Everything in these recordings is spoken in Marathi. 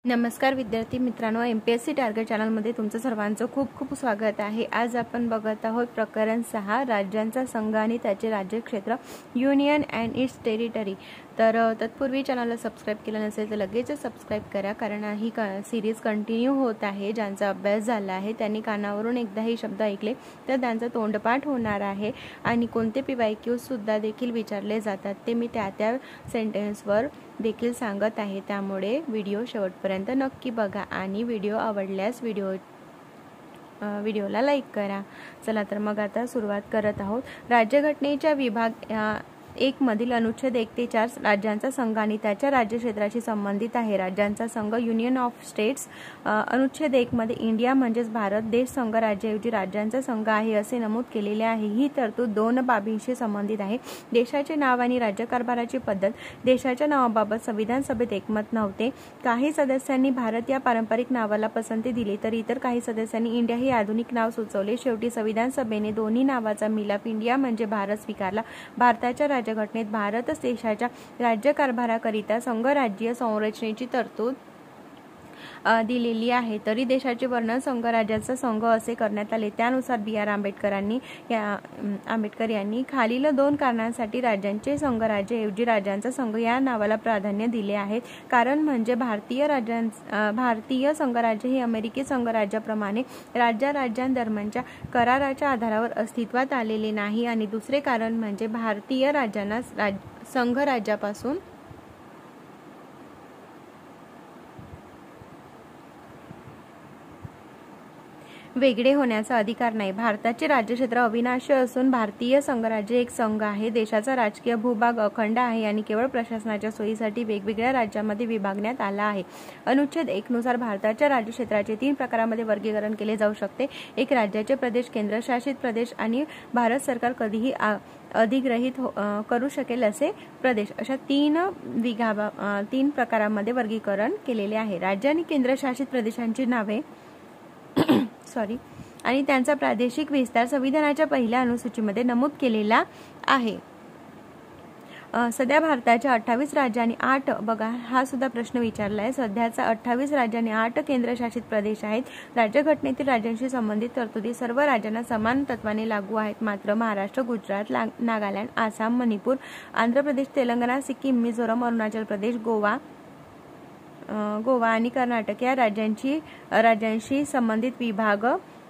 नमस्कार विद्यार्थी मित्रांनो, MPSC टार्गेट चॅनलमध्ये तुमचं सर्वांचं खूप खूप स्वागत आहे। आज आपण बघत आहोत प्रकरण 6 राज्यांचा संघ आणि त्याचे राज्यक्षेत्र, युनियन अँड इट्स टेरिटरी। तर तत्पूर्वी चॅनलला सबस्क्राइब केलं नसेल तर लगेच सबस्क्राइब करा, कारण ही सीरीज कंटिन्यू होत आहे। ज्यांचा अभ्यास झाला आहे त्यांनी कानावरून एकदा हे शब्द ऐकले तर त्यांचा तोंडपाठ होणार आहे आणि कोणते PYQ सुद्धा देखील विचारले जातात ते मी त्या सेंटेन्सवर देखील सांगत आहे। त्यामुळे व्हिडिओ शेवटपर्यंत नक्की बघा आणि व्हिडिओ आवडल्यास व्हिडिओला लाईक करा। चला तर मग आता सुरुवात करत आहोत। राज्यघटनेच्या विभाग 1 मधील अनुच्छेद 1 ते 4 राज्यांचा संघ आणि त्याच्या राज्यक्षेत्राशी संबंधित आहे। राज्यांचा संघ युनियन ऑफ स्टेट्स। अनुच्छेद 1 मध्ये इंडिया म्हणजेच भारत देश संघ राज्याऐवजी राज्यांचा संघ आहे असे नमूद केलेले आहे। ही तरतूद 2 बाबींशी संबंधित आहे। देशाचे नाव आणि राज्यकारभाराची पद्धत। देशाच्या नावाबाबत संविधान सभेत एकमत नव्हते। काही सदस्यांनी भारत या पारंपरिक नावाला पसंती दिली तर इतर काही सदस्यांनी इंडिया हे आधुनिक नाव सुचवले। शेवटी संविधान सभेने दोन्ही नावाचा मिलाप इंडिया म्हणजे भारत स्वीकारला। भारताच्या राज्यघटनेत भारत देशाच्या राज्यकारभाराकरिता संघराज्यीय संरचनेची तरतूद दिलेली आहे। तरी देशाचे वर्णन संघराज्याचा संघ असे करण्यात आले। त्यानुसार BR आंबेडकर यांनी खालील 2 कारणांसाठी राज्यांचे संघराज्याऐवजी राज्यांचा संघ या नावाला प्राधान्य दिले आहे। कारण म्हणजे भारतीय संघराज्य हे अमेरिकी संघराज्याप्रमाणे राज्यांदरम्यानच्या कराराच्या आधारावर अस्तित्वात आलेले नाही आणि दुसरे कारण म्हणजे भारतीय राज्यांना संघराज्यापासून वेगळे होण्याचा अधिकार नाही। भारताचे राज्यक्षेत्र अविनाशी असून भारतीय संघराज्य एक संघ आहे। देशाचा राजकीय भूभाग अखंड आहे आणि केवळ प्रशासनाच्या सोयीसाठी वेगवेगळ्या राज्यांमध्ये विभागण्यात आला आहे। अनुच्छेद 1 नुसार भारताच्या राज्यक्षेत्राचे 3 प्रकारांमध्ये वर्गीकरण केले जाऊ शकते। एक राज्याचे प्रदेश, केंद्रशासित प्रदेश आणि भारत सरकार कधीही अधिग्रहित करू शकेल असे प्रदेश, अशा 3 प्रकारांमध्ये वर्गीकरण केलेले आहे। राज्य आणि केंद्रशासित प्रदेशांची नावे आणि त्यांचा प्रादेशिक विस्तार संविधानाच्या पहिल्या अनुसूचीमध्ये नमूद केलेला आहे। सध्या भारताच्या 28 राज्य आणि 8 बघा हा सुद्धा प्रश्न विचारला आहे। सध्याचा 28 राज्य आणि 8 केंद्रशासित प्रदेश आहेत। राज्यघटनेतील राज्यांशी संबंधित तरतुदी सर्व राज्यांना समान तत्वाने लागू आहेत। मात्र महाराष्ट्र, गुजरात, नागालँड, आसाम, मणिपूर, आंध्र प्रदेश, तेलंगणा, सिक्कीम, मिझोरम, अरुणाचल प्रदेश, गोवा आणि कर्नाटक या राज्यांशी संबंधित विभाग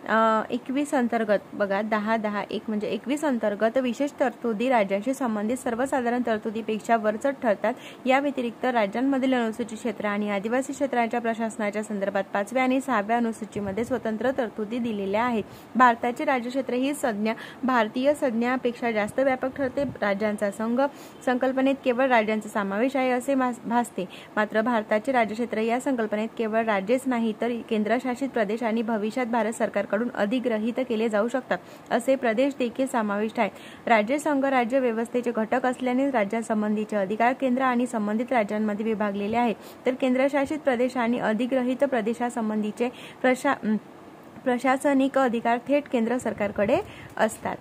21 अंतर्गत बघा 10-10-1 म्हणजे 21 अंतर्गत विशेष तरतुदी राज्यांशी संबंधित सर्वसाधारण तरतुदीपेक्षा वरचढ ठरतात। या व्यतिरिक्त राज्यांमधील अनुसूचित क्षेत्र आणि आदिवासी क्षेत्रांच्या प्रशासनाच्या संदर्भात 5व्या आणि 6व्या अनुसूचीमध्ये स्वतंत्र तरतुदी दिलेल्या आहेत। भारताचे राज्यक्षेत्र ही संज्ञा भारतीय संज्ञापेक्षा जास्त व्यापक ठरते। राज्यांचा संघ संकल्पनेत केवळ राज्यांचा समावेश आहे असे भासते। मात्र भारताचे राज्यक्षेत्र या संकल्पनेत केवळ राज्येच नाही तर केंद्रशासित प्रदेश आणि भविष्यात भारत सरकार कडून अधिग्रहित केले जाऊ शकतात असे प्रदेश देखील समाविष्ट आहेत। राज्य संघराज्य व्यवस्थेचे घटक असल्याने राज्यांसंबंधीचे अधिकार केंद्र आणि संबंधित राज्यांमध्ये विभागलेले आहेत, तर केंद्रशासित प्रदेश आणि अधिग्रहित प्रदेशासंबंधीचे प्रशासनिक अधिकार थेट केंद्र सरकारकडे असतात।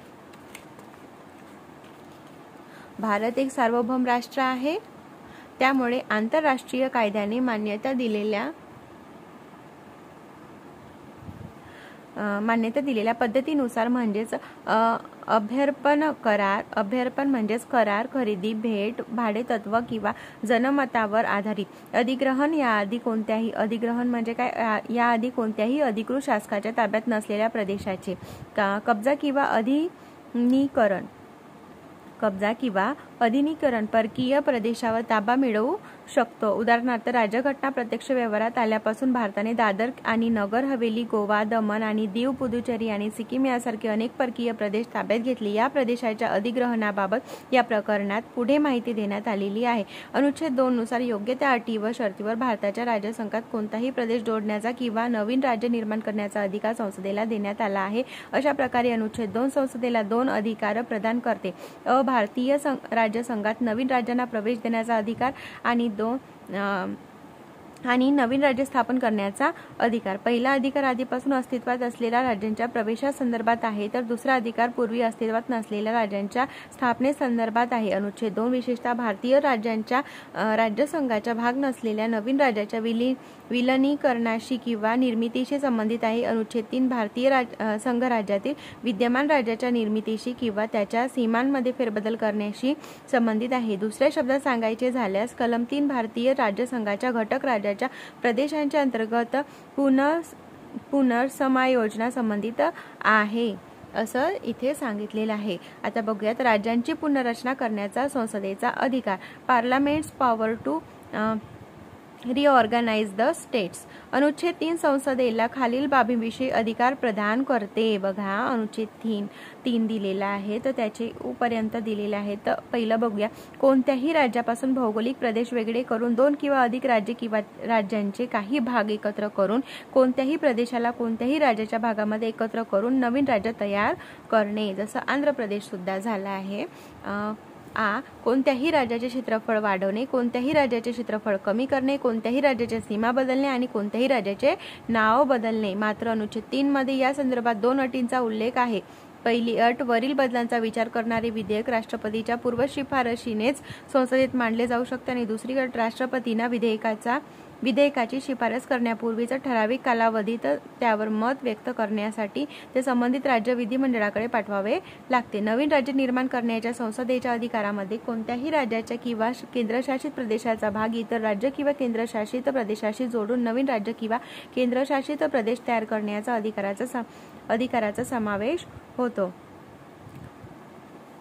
भारत एक सार्वभौम राष्ट्र आहे, त्यामुळे आंतरराष्ट्रीय कायद्याने मान्यता दिलेल्या पद्धतीनुसार म्हणजेच अभ्यर्पण म्हणजेच करार, खरेदी, भेट, भाडेतत्व किंवा जनमतावर आधारित अधिग्रहण म्हणजे काय, याआधी कोणत्याही अधिकृत शासकाच्या ताब्यात नसलेल्या प्रदेशाचे कब्जा किंवा अधिनिकरण परकीय प्रदेशावर ताबा मिळवू शकतो। उदाहरणार्थ राज्यघटना प्रत्यक्ष व्यवहारात आल्यापासून भारताने दादर आणि नगर हवेली, गोवा, दमण आणि दीव, पुदुचेरी आणि सिक्कीम यासारखे अनेक परकीय प्रदेश ताब्यात घेतले। या प्रदेशाच्या अधिग्रहणाबाबत या प्रकरणात पुढे माहिती देण्यात आलेली आहे। अनुच्छेद 2 नुसार योग्य त्या अटी व शर्तीवर भारताच्या राज्यसंघात कोणताही प्रदेश जोडण्याचा किंवा नवीन राज्य निर्माण करण्याचा अधिकार संसदेला देण्यात आला आहे। अशा प्रकारे अनुच्छेद 2 संसदेला 2 अधिकार प्रदान करते। भारतीय राज्यसंघात नवीन राज्यांना प्रवेश देण्याचा अधिकार आणि आणि नवीन राज्य स्थापन करण्याचा अधिकार. पहिला अधिकार आधीपासून अस्तित्वात असलेल्या राज्यांच्या प्रवेशासंदर्भात आहे, तर दुसरा अधिकार पूर्वी अस्तित्वात नसलेल्या राज्यांच्या स्थापनेसंदर्भात आहे. अनुच्छेद 2 विशेषतः भारतीय राज्यांच्या राज्यसंघाचा भाग नसलेल्या नवीन राज्याच्या विलीनीकरणाशी किंवा निर्मितीशी संबंधित आहे. अनुच्छेद 3 भारतीय संघराज्यातील विद्यमान राज्याच्या निर्मितीशी किंवा त्याच्या सीमांमध्ये फेरबदल करण्याशी संबंधित आहे. दुसऱ्या शब्दात सांगायचे झाल्यास कलम 3 भारतीय राज्यसंघाच्या घटक राज्याच्या प्रदेशांच्या अंतर्गत पुनर्समायोजना संबंधित आहे असं इथे सांगितलेलं आहे. आता बघूयात राज्यांची पुनर्रचना करण्याचा संसदेचा अधिकार. पार्लमेंट्स पॉवर टू रिऑर्गनाइज द स्टेट्स. अनुच्छेद 3 संसदेला खालील बाबींविषयी अधिकार प्रदान करते. बघा अनुच्छेद 3 दिलेला आहे, तर त्याचे पर्यंत दिलेले आहे. तर पहिलं बघूया, कोणत्याही राज्यापासून भौगोलिक प्रदेश वेगळे करून 2 किंवा अधिक राज्य किंवा राज्यांचे काही भाग एकत्र करून कोणत्याही प्रदेशाला कोणत्याही राज्याच्या भागामध्ये एकत्र करून नवीन राज्य तयार करणे, जसं आंध्र प्रदेश सुद्धा झाला आहे. कोणत्याही राज्याचे क्षेत्रफळ वाढवणे, कोणत्याही राज्याचे क्षेत्रफळ कमी करणे, कोणत्याही राज्याच्या सीमा बदलणे आणि कोणत्याही राज्याचे नाव बदलणे. मात्र अनुच्छेद 3 मध्ये या संदर्भात 2 अटींचा उल्लेख आहे. पहिली अट, वरील बदलांचा विचार करणारे विधेयक राष्ट्रपतीच्या पूर्व शिफारशीनेच संसदेत मांडले जाऊ शकते. आणि दुसरी अट, राष्ट्रपतींना विधेयकाची शिफारस करण्यापूर्वीच ठराविक कालावधीत त्यावर मत व्यक्त करण्यासाठी ते संबंधित राज्य विधिमंडळाकडे पाठवावे लागते. नवीन राज्य निर्माण करण्याच्या संसदेच्या अधिकारामध्ये कोणत्याही राज्याच्या किंवा केंद्रशासित प्रदेशाचा भाग इतर राज्य किंवा केंद्रशासित प्रदेशाशी जोडून नवीन राज्य किंवा केंद्रशासित प्रदेश तयार करण्याचा अधिकाराचा समावेश होतो.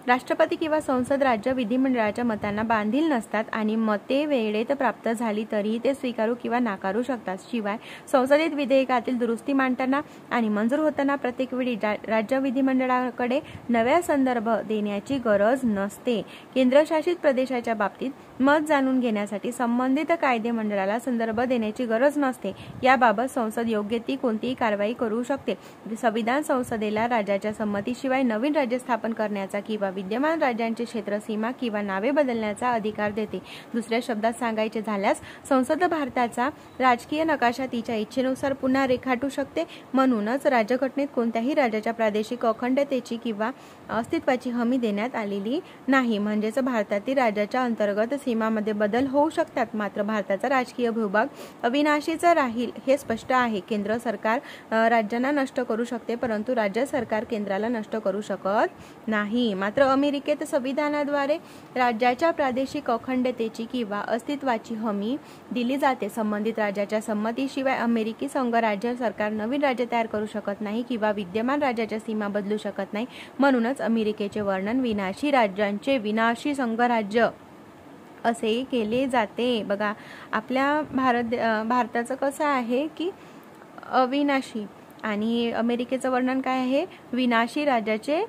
राष्ट्रपती किंवा संसद राज्य विधिमंडळाच्या मतांना बांधील नसतात आणि मते वेळेत प्राप्त झाली तरीही ते स्वीकारू किंवा नाकारू शकतात. शिवाय संसदेत विधेयकातील दुरुस्ती मांडताना आणि मंजूर होताना प्रत्येक वेळी राज्य विधिमंडळाकडे नव्या संदर्भ देण्याची गरज नसते. केंद्रशासित प्रदेशाच्या बाबतीत मत जाणून घेण्यासाठी संबंधित कायदेमंडळाला संदर्भ देण्याची गरज नसते. याबाबत संसद योग्य ती कोणतीही कारवाई करू शकते. संविधान संसदेला राज्याच्या संमतीशिवाय नवीन राज्य स्थापन करण्याचा किंवा विद्यमान राज्यांचे क्षेत्र, सीमा किंवा नावे बदलण्याचा अधिकार देते. दुसऱ्या शब्दात सांगायचे झाल्यास संसद भारताचा राजकीय नकाशा तिच्या इच्छेनुसार पुन्हा रेखाटू शकते. म्हणूनच राज्यघटनेत कोणत्याही राज्याच्या प्रादेशिक अखंडतेची किंवा अस्तित्वाची हमी देण्यात आलेली नाही. म्हणजेच भारतातील राज्याच्या अंतर्गत सीमामध्ये बदल होऊ शकतात, मात्र भारताचा राजकीय भूभाग अविनाशीच राहील हे स्पष्ट आहे. केंद्र सरकार राज्यांना नष्ट करू शकते, परंतु राज्य सरकार केंद्राला नष्ट करू शकत नाही. मात्र अमेरिकेत संविधानाद्वारे राज्याच्या प्रादेशिक अखंडतेची किंवा अस्तित्वाची हमी दिली जाते. संबंधित राज्याच्या संमतीशिवाय अमेरिकी संघराज्य सरकार नवीन राज्य तयार करू शकत नाही किंवा विद्यमान राज्याच्या सीमा बदलू शकत नाही. म्हणूनच अमेरिकेचे वर्णन विनाशी राज्यांचे विनाशी संघराज्य असे केले जाते. बघा आपल्या भारताचं कसं आहे की अविनाशी, आणि अमेरिकेचं वर्णन काय आहे, विनाशी राज्याचे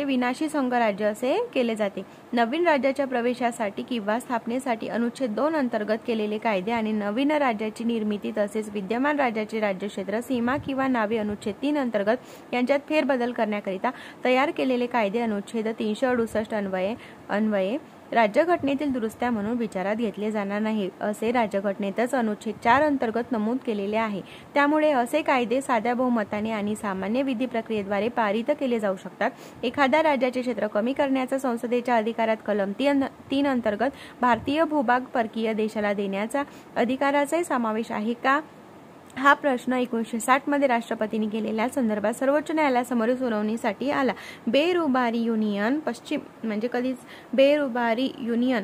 विनाशी संघराज्य असे केले जाते. नवीन राज्याच्या प्रवेशासाठी किंवा स्थापनेसाठी अनुच्छेद 2 अंतर्गत केलेले कायदे आणि नवीन राज्याची निर्मिती तसेच विद्यमान राज्याचे राज्यक्षेत्र, सीमा किंवा नावे अनुच्छेद 3 अंतर्गत यांच्यात फेरबदल करण्याकरिता तयार केलेले कायदे अनुच्छेद 368 अन्वये राज्यघटनेतील दुरुस्त्या म्हणून विचारात घेतले जाणार नाही असे राज्यघटनेतच अनुच्छेद 4 अंतर्गत नमूद केलेले आहे. त्यामुळे असे कायदे साध्या बहुमताने आणि सामान्य विधी प्रक्रियेद्वारे पारित केले जाऊ शकतात. एखाद्या राज्याचे क्षेत्र कमी करण्याचा संसदेच्या अधिकारात कलम 3 अंतर्गत भारतीय भूभाग परकीय देशाला देण्याचा अधिकाराचाही समावेश आहे का, हा प्रश्न 1960 मध्ये राष्ट्रपतींनी केलेल्या संदर्भात सर्वोच्च न्यायालयासमोर सुनावणीसाठी आला. बेरुबारी युनियन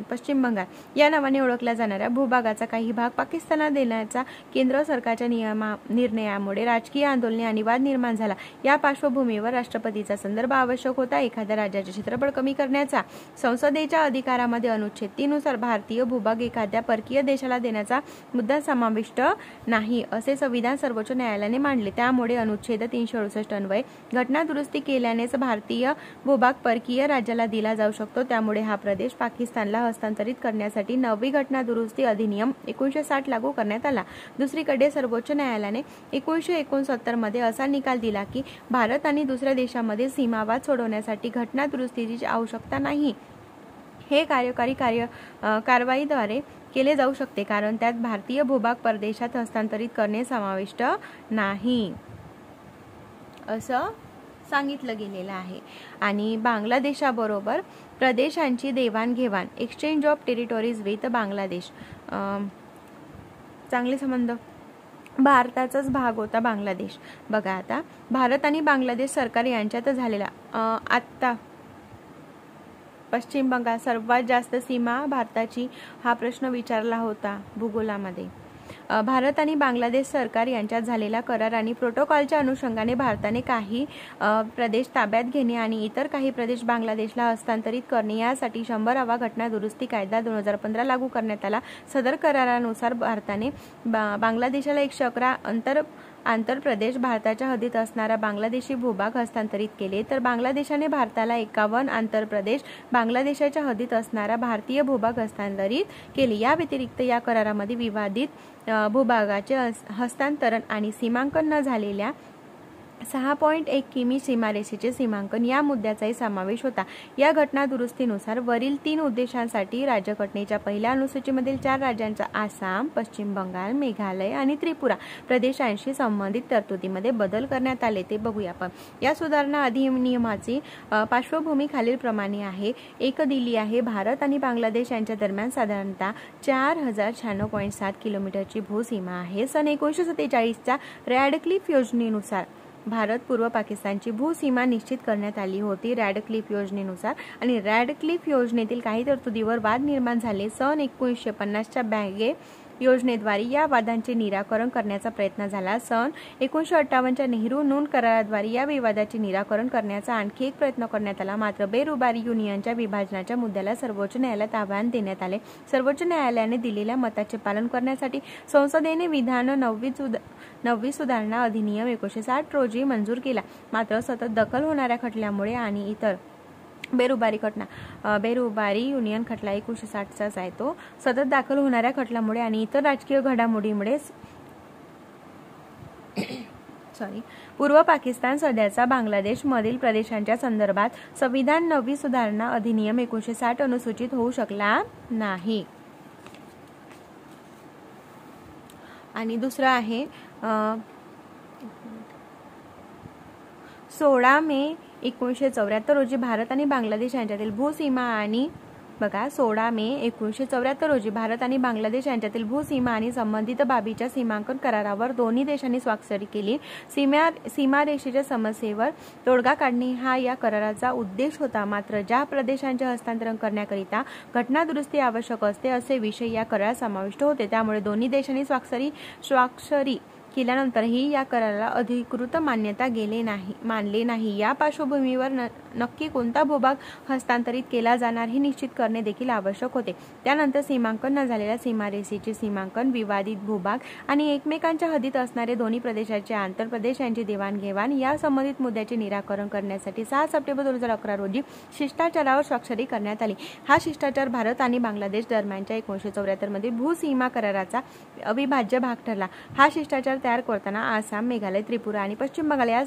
पश्चिम बंगाल या नावाने ओळखल्या जाणाऱ्या भूभागाचा काही भाग पाकिस्तानला देण्याचा केंद्र सरकारच्या निर्णयामुळे राजकीय आंदोलने आणि वाद निर्माण झाला. या पार्श्वभूमीवर राष्ट्रपतीचा संदर्भ आवश्यक होता. एखाद्या राज्याचे क्षेत्रफळ कमी करण्याचा संसदेच्या अधिकारामध्ये अनुच्छेद 3 नुसार भारतीय भूभाग एखाद्या परकीय देशाला देण्याचा मुद्दा समाविष्ट नाही असे संविधान सर्वोच्च न्यायालयाने मांडले. त्यामुळे अनुच्छेद 368 अन्वये घटना दुरुस्ती केल्यानेच भारतीय भूभाग परकीय राज्याला दिला जाऊ शकतो. त्यामुळे हा प्रदेश पाकिस्तानला हस्तांतरित करण्यासाठी 9वी घटना दुरुस्ती अधिनियम 1960 लागू करण्यात आला. दुसरीकडे सर्वोच्च न्यायालयाने 1969 मध्ये असा निकाल दिला की भारत आणि दुसऱ्या देशामध्ये सीमावाद सोडवण्यासाठी घटना दुरुस्तीची आवश्यकता नाही. हे कार्यकारी कारवाईद्वारे केले जाऊ शकते, कारण त्यात भारतीय भूभाग परदेशात हस्तांतरित करणे समाविष्ट नाही असं सांगितलं गेलेलं आहे. आणि बांगलादेशाबरोबर प्रदेशांची देवाणघेवाण, exchange of territories with Bangladesh, चांगले संबंध, भारताचाच भाग होता बांगलादेश. बघा आता भारत आणि बांगलादेश सरकार यांच्यात झालेला आत्ता पश्चिम बंगाल सर्वात जास्त सीमा भारताची, हा प्रश्न विचारला होता भूगोलामध्ये. भारत आणि बांगलादेश सरकार यांच्यात झालेला करार आणि प्रोटोकॉलच्या अनुषंगाने भारताने काही प्रदेश ताब्यात घेणे आणि इतर काही प्रदेश बांगलादेशला हस्तांतरित करणे यासाठी 100वा घटना दुरुस्ती कायदा 2015 लागू करण्यात आला. सदर करारानुसार भारताने बांगलादेशाला 111 आंतरप्रदेश भारताच्या हद्दीत असणारा बांगलादेशी भूभाग हस्तांतरित केले, तर बांगलादेशाने भारताला 51 आंतरप्रदेश बांगलादेशाच्या हद्दीत असणारा भारतीय भूभाग हस्तांतरित केले. या व्यतिरिक्त या करारामध्ये विवादित भूभागाचे हस्तांतरण आणि सीमांकन न झालेल्या 6.1 किमी सीमारेषेचे सीमांकन या मुद्द्याचाही समावेश होता. या घटना दुरुस्तीनुसार वरील 3 उद्देशांसाठी राज्यघटनेच्या पहिल्या अनुसूचीमधील 4 राज्यांचा आसाम, पश्चिम बंगाल, मेघालय आणि त्रिपुरा प्रदेशांशी संबंधित तरतुदीमध्ये बदल करण्यात आले. ते बघूया आपण. या सुधारणा अधिनियमाची पार्श्वभूमी खालीलप्रमाणे आहे. एक दिली आहे. भारत आणि बांगलादेश यांच्या दरम्यान साधारणतः 4096.7 किलोमीटरची भूसीमा आहे. सन 1947च्या रॅडक्लिफ योजनेनुसार भारत पूर्व पाकिस्तानची भूसीमा निश्चित करण्यात आली होती. रॅडक्लिफ योजनेनुसार आणि रॅडक्लिफ योजनेतील काही तरतुदीवर वाद निर्माण झाले. सन 1950च्या बॅगे योजनेद्वारे या वादांचे निराकरण करण्याचा प्रयत्न झाला. सन 1958च्या नेहरू नून कराराद्वारे या विवादाचे निराकरण करण्याचा आणखी एक प्रयत्न करण्यात आला. मात्र बेरुबारी युनियनच्या विभाजनाच्या मुद्द्याला सर्वोच्च न्यायालयात आव्हान देण्यात आले. सर्वोच्च न्यायालयाने दिलेल्या मताचे पालन करण्यासाठी संसदेने विधान 9वी सुधारणा अधिनियम 1960 रोजी मंजूर केला. मात्र सतत दखल होणाऱ्या खटल्यामुळे आणि इतर बेरुबारी युनियन खटला 1960चाच आहे तो, सतत दाखल होणाऱ्या खटल्यामुळे आणि इतर राजकीय घडामोडीमुळे पूर्व पाकिस्तान सध्याचा बांगलादेश मधील प्रदेशांच्या संदर्भात संविधान 9वी सुधारणा अधिनियम 1960 अनुसूचित होऊ शकला नाही. आणि दुसरा आहे 16 मे 1974 रोजी भारत आणि बांगलादेश यांच्यातील भूसीमा आणि 16 मे 1974 रोजी भारत आणि बांगलादेश यांच्यातील भूसीमा आणि संबंधित बाबीच्या सीमांकन करारावर दोन्ही देशांनी स्वाक्षरी केली. सीमारेषेच्या समस्येवर तोडगा काढणे हा या कराराचा उद्देश होता. मात्र ज्या प्रदेशांचे हस्तांतरण करण्याकरिता घटना दुरुस्ती आवश्यक असते असे विषय या करारात समाविष्ट होते. त्यामुळे दोन्ही देशांनी स्वाक्षरी केल्यानंतरही या कराराला अधिकृत मान्यता मानले नाही. या पार्श्वभूमीवर नक्की कोणता भूभाग हस्तांतरित केला जाणार हे निश्चित करणे देखील आवश्यक होते. त्यानंतर सीमांकन न झालेल्या सीमारेषेचे सीमांकन, विवादित भूभाग आणि एकमेकांच्या हद्दीत असणारे दोन्ही प्रदेशाचे आंतरप्रदेश यांची देवाणघेवाण या संबंधित मुद्द्याचे निराकरण करण्यासाठी 6 सप्टेंबर 2011 रोजी शिष्टाचारावर स्वाक्षरी करण्यात आली. हा शिष्टाचार भारत आणि बांगलादेश दरम्यानच्या 1974 मधील भूसीमा कराराचा अविभाज्य भाग ठरला. हा शिष्टाचार तयार करताना आसाम, मेघालय, त्रिपुरा आणि पश्चिम बंगाल या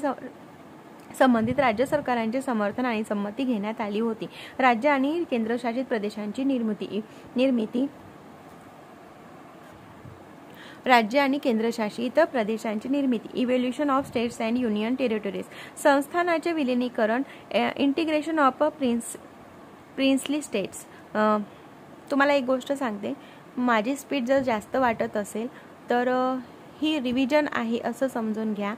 संबंधित राज्य सरकारांचे समर्थन आणि संमती घेण्यात आली होती. राज्य आणि केंद्रशासित प्रदेशांची निर्मिती राज्य आणि केंद्रशासित प्रदेशांची निर्मिती, evolution of states and union territories, संस्थानाचे विलिनीकरण, इंटिग्रेशन ऑफ प्रिन्सली स्टेट्स. तुम्हाला एक गोष्ट सांगते, माझी स्पीड जर जास्त वाटत असेल तर ही रिव्हिजन आहे असं समजून घ्या.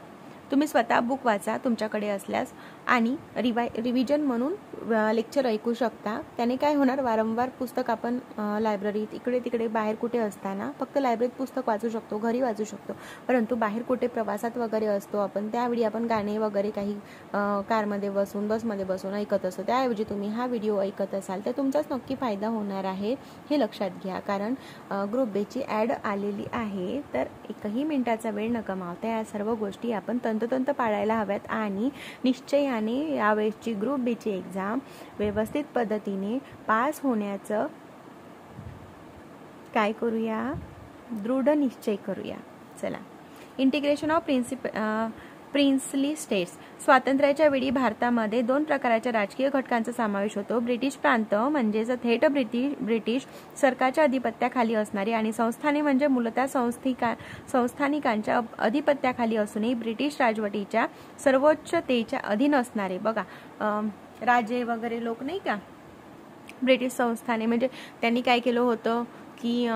तुम्ही स्वतः बुक वाचा तुमच्याकडे असल्यास आणि रिव्हिजन म्हणून लेक्चर ऐकू शकता. त्याने काय होणार, वारंवार पुस्तक आपण लायब्ररीत इकडे तिकडे बाहेर कुठे असताना फक्त लायब्ररीत पुस्तक वाचू शकतो, घरी वाचू शकतो, परंतु बाहेर कुठे प्रवासात वगैरे असतो आपण, त्यावेळी आपण गाणे वगैरे काही कारमध्ये बसून, बसमध्ये बसून ऐकत असतो. त्याऐवजी तुम्ही हा व्हिडिओ ऐकत असाल तर तुमचाच नक्की फायदा होणार आहे हे लक्षात घ्या. कारण ग्रुप बेची ॲड आलेली आहे, तर एकही मिनिटाचा वेळ न गमावता या सर्व गोष्टी आपण तंतोतंत पाळायला हव्यात आणि निश्चयाने यावेळेसची ग्रुप बीची एक्झाम व्यवस्थित पद्धतीने पास होण्याचं काय करूया, दृढ निश्चय करूया. चला, इंटिग्रेशन ऑफ प्रिन्सली स्टेट्स. स्वातंत्र्याच्या वेळी भारतामध्ये 2 प्रकारच्या राजकीय घटकांचा समावेश होतो. ब्रिटिश प्रांत म्हणजेच थेट ब्रिटिश सरकारच्या अधिपत्याखाली असणारे आणि संस्थाने म्हणजे मूलतः संस्थानिकांच्या अधिपत्याखाली असूनही ब्रिटिश राजवटीच्या सर्वोच्चतेच्या अधीन असणारे. बघा राजे वगैरे लोक नाही का, ब्रिटिश संस्थाने म्हणजे त्यांनी काय केलं होतं की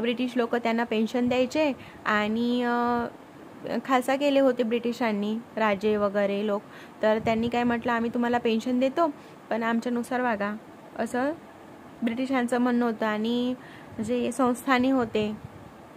ब्रिटिश लोक त्यांना पेन्शन द्यायचे आणि खालसा केले होते ब्रिटिशांनी, राजे वगैरे लोक. तर त्यांनी काय म्हटलं, आम्ही तुम्हाला पेन्शन देतो पण आमच्यानुसार वागा, असं ब्रिटिशांचं म्हणणं होतं. आणि जे संस्थाने होते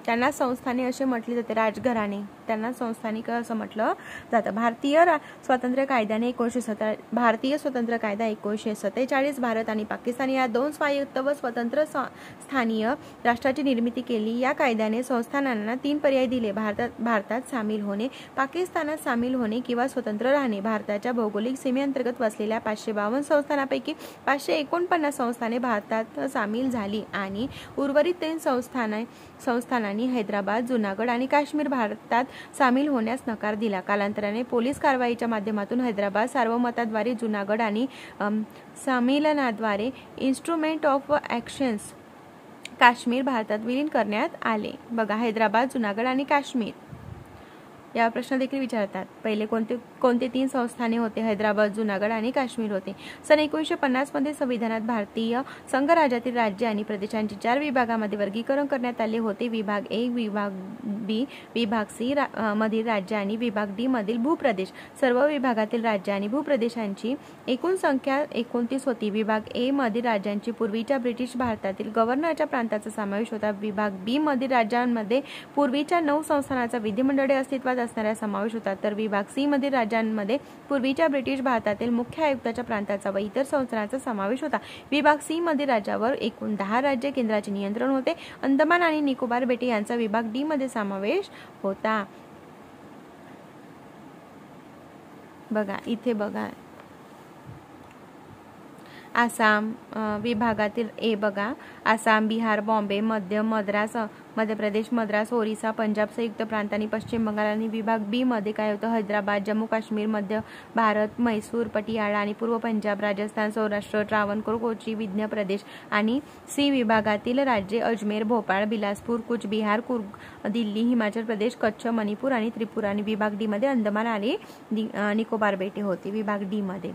त्यांना संस्थाने असे म्हटले जाते, राजघराणे त्यांना संस्थानिक असं म्हटलं जातं. भारतीय स्वातंत्र्य कायद्याने 1947 भारतीय स्वतंत्र कायदा 1947 भारत आणि पाकिस्तान या 2 स्वायत्त व स्वतंत्र स्थानीय राष्ट्राची निर्मिती केली. या कायद्याने संस्थानांना 3 पर्याय दिले: भारतात सामील होणे, पाकिस्तानात सामील होणे किंवा स्वतंत्र राहणे. भारताच्या भौगोलिक सीमेअंतर्गत वसलेल्या 552 संस्थानांपैकी 549 संस्थाने भारतात सामील झाली आणि उर्वरित 3 संस्थानांनी हैदराबाद, जुनागड आणि काश्मीर भारतात सामील होण्यास नकार दिला. कालांतराने पोलीस कारवाईच्या माध्यमातून हैदराबाद सार्वमताद्वारे, जुनागड आणि संमेलनाद्वारे इन्स्ट्रुमेंट ऑफ ॲक्शन्स काश्मीर भारतात विलीन करण्यात आले. बघा हैदराबाद, जुनागड आणि काश्मीर या प्रश्न देखील विचारतात. पहिले कोणते 3 संस्थाने होते? हैदराबाद, जुनागड आणि काश्मीर होते. सन 1950 मध्ये संविधानात भारतीय संघराज्यातील राज्य आणि प्रदेशांची 4 विभागामध्ये वर्गीकरण करण्यात आले होते: विभाग 1, विभाग बी, विभाग सी मधील राज्य आणि विभाग डी मधील भूप्रदेश. सर्व विभागातील राज्य आणि भूप्रदेशांची एकूण संख्या 29 होती. विभाग ए मधील राज्यांची पूर्वीच्या ब्रिटिश भारतातील गव्हर्नरच्या प्रांताचा समावेश होता. विभाग बी मधील राज्यांमध्ये पूर्वीच्या 9 संस्थानांचा विधिमंडळे अस्तित्वात असणाऱ्या समावेश होता. तर विभाग सी मधील राज्यांमध्ये पूर्वीच्या ब्रिटिश भारतातील मुख्य आयुक्ताच्या प्रांताचा व इतर संस्थानांचा समावेश होता. विभाग सी मधील राज्यावर एकूण 10 राज्य केंद्राचे नियंत्रण होते. अंदमान आणि निकोबार बेटे यांचा विभाग डी मध्ये समावेश होता. बघा इथे बघा आसाम विभागातील ए बघा आसाम, बिहार, बॉम्बे, मध्य प्रदेश, मद्रास, ओरिसा, पंजाब, संयुक्त प्रांत आणि पश्चिम बंगाल. आणि विभाग बी मध्ये काय होतं? हैदराबाद, जम्मू काश्मीर, मध्य भारत, म्हैसूर, पटियाळा आणि पूर्व पंजाब, राजस्थान, सौराष्ट्र, ट्रावणकोर, कोची, विंध्य प्रदेश. आणि सी विभागातील राज्ये अजमेर, भोपाळ, बिलासपूर, कूच बिहार, कुर्ग, दिल्ली, हिमाचल प्रदेश, कच्छ, मणिपूर आणि त्रिपुरा. आणि विभाग डी मध्ये अंदमान आणि निकोबार बेटे होते. विभाग डी मध्ये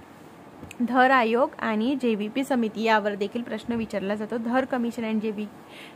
धर आयोग आणि जेव्हीपी समिती यावर देखील प्रश्न विचारला जातो. धर कमिशन आणि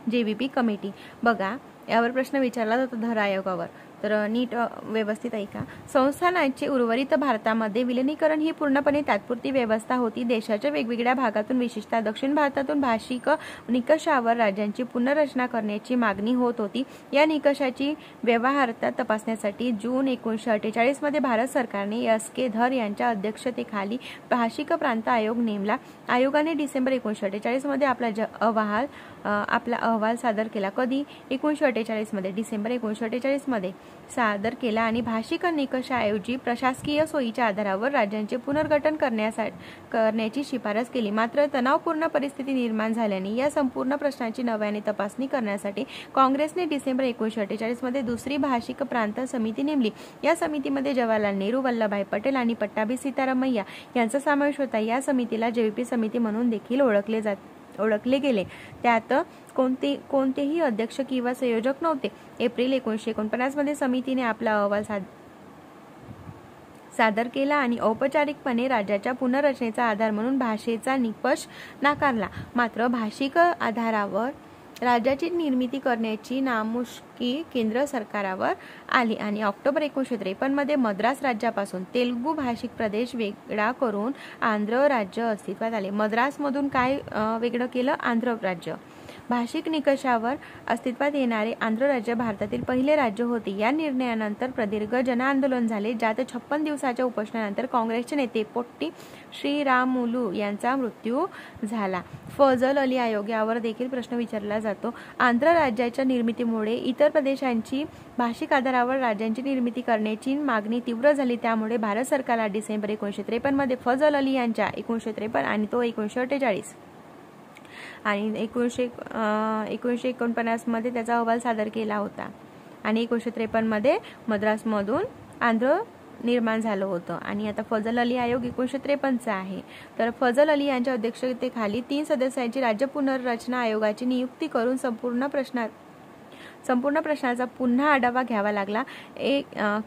जेव्हीपी कमिटी. बघा यावर प्रश्न विचारला जातो धर आयोगावर. तर नीट व्यवस्थित ऐका. संस्थानांचे उर्वरित भारतामध्ये विलिनीकरण ही पूर्णपणे तात्पुरती व्यवस्था होती. देशाच्या वेगवेगळ्या भागातून विशेषतः दक्षिण भारतातून भाषिक निकषावर राज्यांची पुनर्रचना करण्याची मागणी होत होती. या निकषाची व्यवहार्यता तपासण्यासाठी जून 1948 मध्ये भारत सरकारने S.K. धर यांच्या अध्यक्षतेखाली भाषिक प्रांत आयोग नेमला. आयोगाने डिसेंबर 1948 मध्ये आपला अहवाल सादर केला. कधी? 1948 मध्ये, डिसेंबर 1948 मध्ये सादर केला. आणि भाषिक निकषाऐवजी प्रशासकीय सोयीच्या आधारावर राज्यांचे पुनर्गठन करण्याची शिफारस केली. मात्र तणावपूर्ण परिस्थिती निर्माण झाल्याने या संपूर्ण प्रश्नाची नव्याने तपासणी करण्यासाठी काँग्रेसने डिसेंबर 1948 मध्ये दुसरी भाषिक प्रांत समिती नेमली. या समितीमध्ये जवाहरलाल नेहरू, वल्लभभाई पटेल आणि पट्टाभी सीतारामय्या यांचा समावेश होता. या समितीला जेव्हीपी समिती म्हणून देखील ओळखले गेले. त्यात कोणतेही अध्यक्ष किंवा संयोजक नव्हते. एप्रिल 1949 मध्ये समितीने आपला अहवाल सादर केला आणि औपचारिकपणे राज्याच्या पुनर्रचनेचा आधार म्हणून भाषेचा निकष नाकारला. मात्र भाषिक आधारावर राज्याची निर्मिती करण्याची नामुष्की केंद्र सरकारावर आली आणि ऑक्टोबर 1953 मध्ये मद्रास राज्यापासून तेलुगू भाषिक प्रदेश वेगळा करून आंध्र राज्य अस्तित्वात आले. मद्रासमधून काय वेगळं केलं? आंध्र राज्य. भाषिक निकषावर अस्तित्वात येणारे आंध्र राज्य भारतातील पहिले राज्य होते. या निर्णयानंतर प्रदीर्घ जनआंदोलन झाले, ज्यात 56 दिवसाच्या उपोषणानंतर काँग्रेसचे नेते पोट्टी श्रीरामुलू यांचा मृत्यू झाला. फजल अली आयोग यावर देखील प्रश्न विचारला जातो. आंध्र राज्याच्या निर्मितीमुळे इतर प्रदेशांची भाषिक आधारावर राज्यांची निर्मिती करण्याची मागणी तीव्र झाली. त्यामुळे भारत सरकारला डिसेंबर 1953 मध्ये फजल अली यांच्या 1953 आणि तो 1948 आणि 1949 मध्ये त्याचा अहवाल सादर केला होता आणि 1953 मध्ये मद्रासमधून आंध्र निर्माण झालं होतं. आणि आता फजल अली आयोग 1953चा आहे. तर फजल अली यांच्या अध्यक्षतेखाली 3 सदस्यांची राज्य पुनर्रचना आयोगाची नियुक्ती करून संपूर्ण प्रश्नाचा पुन्हा आढावा घ्यावा लागला.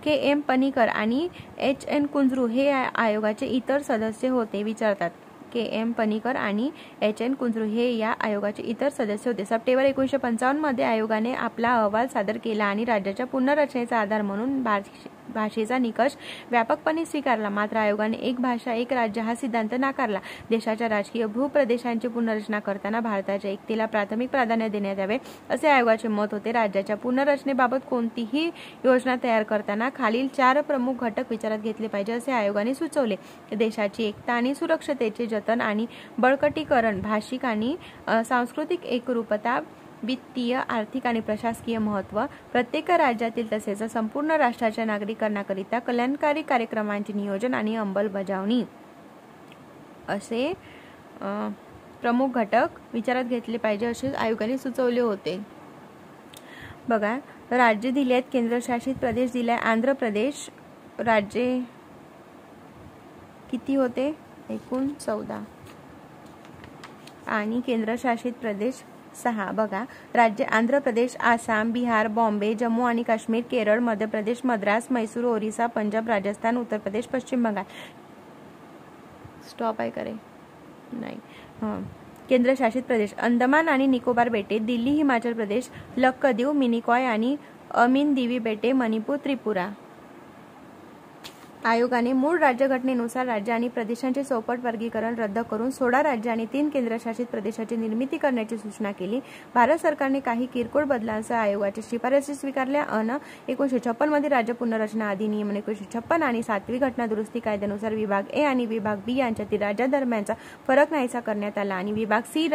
के.एम. पनिकर आणि H.N. कुंजरू हे आयोगाचे इतर सदस्य होते. विचारतात के.एम. पनिकर आणि H.N. कुंजरू हे या आयोगाचे इतर सदस्य होते. सप्टेंबर 1955 मध्ये आयोगाने आपला अहवाल सादर केला आणि राज्याच्या पुनर्रचनेचा आधार म्हणून भाषेचा निकष व्यापकपणे स्वीकारला. मात्र आयोगाने एक भाषा एक राज्य हा सिद्धांत नाकारला. देशाच्या राजकीय भूप्रदेशांची पुनर्रचना करताना भारताच्या एकतेला प्राथमिक प्राधान्य देण्यात यावे असे आयोगाचे मत होते. राज्याच्या पुनर्रचनेबाबत कोणतीही योजना तयार करताना खालील 4 प्रमुख घटक विचारात घेतले पाहिजे असे आयोगाने सुचवले. देशाची एकता आणि सुरक्षतेचे जतन आणि बळकटीकरण, भाषिक आणि सांस्कृतिक एकरूपता, वित्तीय, आर्थिक आणि प्रशासकीय महत्त्व, प्रत्येक राज्यातील तसेच संपूर्ण राष्ट्राच्या नागरिकांकरिता कल्याणकारी कार्यक्रमांचे नियोजन आणि अंमलबजावणी असे प्रमुख घटक विचारात घेतले पाहिजे असे आयोगाने सुचवले होते. बघा, राज्य दिले आहेत, केंद्रशासित प्रदेश दिलाय आंध्र प्रदेश. राज्ये किती होते? एकूण 14 आणि केंद्रशासित प्रदेश 6. बघा, राज्य आंध्र प्रदेश, आसाम, बिहार, बॉम्बे, जम्मू आणि काश्मीर, केरळ, मध्य प्रदेश, मद्रास, मैसूर, ओरिसा, पंजाब, राजस्थान, उत्तर प्रदेश, पश्चिम बंगाल. स्टॉप आहे करे नाही. केंद्रशासित प्रदेश अंदमान आणि निकोबार बेटे, दिल्ली, हिमाचल प्रदेश, लक्षद्वीप, मिनिकॉय आणि अमीन दिवी बेटे, मणिपूर, त्रिपुरा. आयोगाने मूळ राज्यघटनेनुसार राज्य आणि प्रदेशांचे चौपट वर्गीकरण रद्द करून 16 राज्य आणि 3 केंद्रशासित प्रदेशाची निर्मिती करण्याची सूचना केली. भारत सरकारने काही किरकोळ बदलांसह आयोगाच्या शिफारसी स्वीकारल्या. 1956 मध्ये राज्य पुनर्रचना अधिनियम 1956 आणि 7वी घटना दुरुस्ती कायद्यानुसार विभाग ए आणि विभाग बी यांच्यातील राज्यादरम्यानचा फरक नाहीसा करण्यात आला आणि विभाग सी